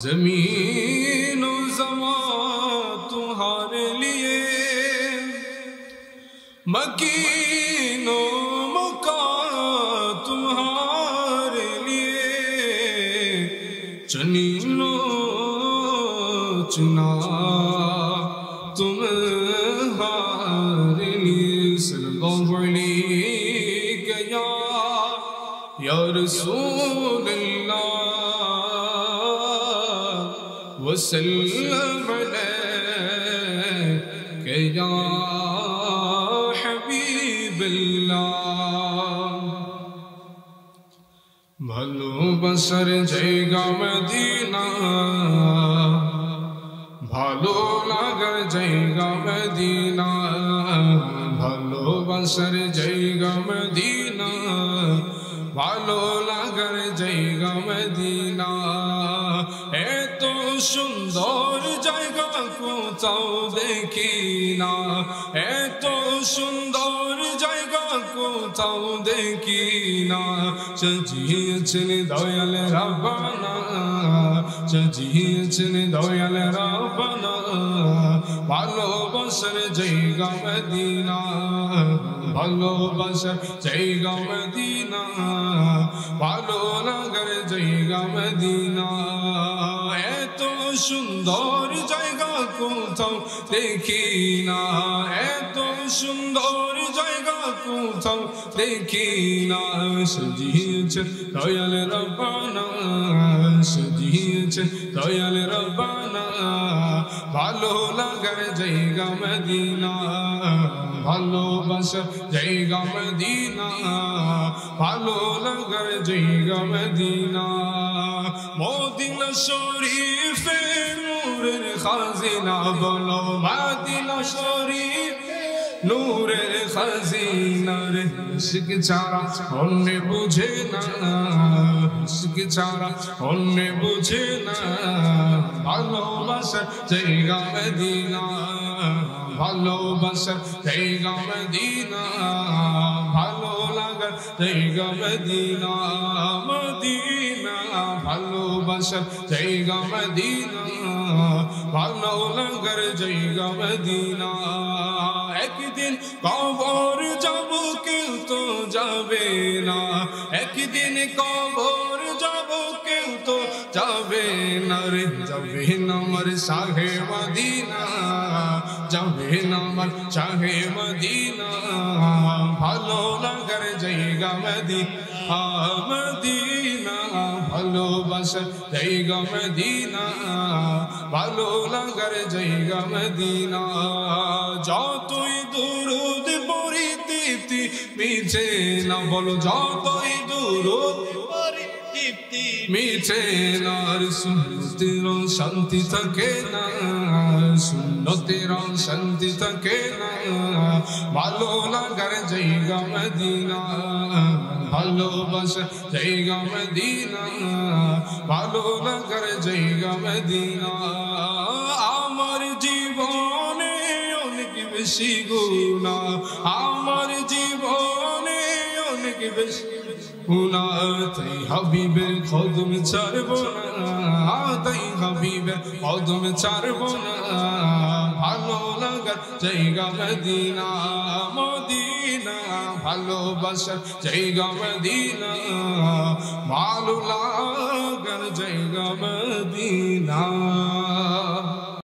ज़मीन व ज़मां तुम्हारे लिए, मकीन व मकां तुम्हारे लिए, चुनीनो चुना तुम्हारे लिए। सल्लल्लाहु अलैहि या रसूल अल्लाह वसल्लम अलैका या हबीब अल्लाह। ভালোবাসার জায়গা মদিনা, ভালো লাগার জায়গা মদিনা, ভালোবাসার জায়গা মদিনা, ভালো লাগার জায়গা মদিনা। এত সুন্দর জায়গা কোথাও দেখি না, এত সুন্দর জায়গা কোথাও দেখি না। সাজিয়েছেন দয়াল রাব্বানা, সাজিয়েছেন দয়াল রাব্বানা, ভালোবাসার জায়গা মদিনা, ভালোবাসার জায়গা মদিনা, ভালো লাগার জায়গা মদিনা। এত সুন্দর জায়গা কোথাও দেখি না, এত সুন্দর জায়গা কোথাও দেখি না। সাজিয়েছেন দয়াল রাব্বানা, সাজিয়েছেন দয়াল রাব্বানা, ভালো লাগার জায়গা মদিনা, ভালোবাসার জায়গা মদিনা, ভালো লাগার জায়গা মদিনা। মদিনা শরীফে নূরের খাজিনা, বলো মদিনা শরীফ নূরের খাজিনা রে। ইশক ছাড়া অন্য বুঝে না, ইশক ছাড়া অন্য বুঝে না। ভালোবাসার জায়গা মদিনা, ভালোবাসার জায়গা মদিনা, ভালো লাগার জায়গা মদিনা। মদিনা ভালোবাসার জায়গা মদিনা, ভালো লাগার জায়গা মদিনা। একদিন কবর যাব কেউ তো যাবে না, একদিন কবর যাব কেউ তো যাবে না রে। যাবে না আমার শাহে মদিনা, যাবে না আমার শাহে মদিনা, ভালো লাগার জায়গা মদিনা, মদিনা ভালোবাসার জায়গা মদিনা, ভালো লাগার জায়গা মদিনা। যতই দুরূদ পড়ি তৃপ্তি মিছে না, বলো যতই দুরূদ পড়ি তৃপ্তি মিছে না। সুন্নতের শান্তি থাকে না, সুন্নতের শান্তি থাকে না, ভালো লাগার জায়গা মদিনা, ভালোবাসার জায়গা মদিনা, ভালো লাগার জায়গা মদিনা। আমার জীবনে অনেক বেশি গুনাহ, আমার জীবনে অনেক বেশি গুনাহ, তাই হাবিবের কদম ছাড়ব না, তাই হাবিবের কদম ছাড়ব না। ভালো লাগার জায়গা মদিনা, মদিনা ভালোবাসার জায়গা মদিনা, ভালো লাগার জায়গা মদিনা।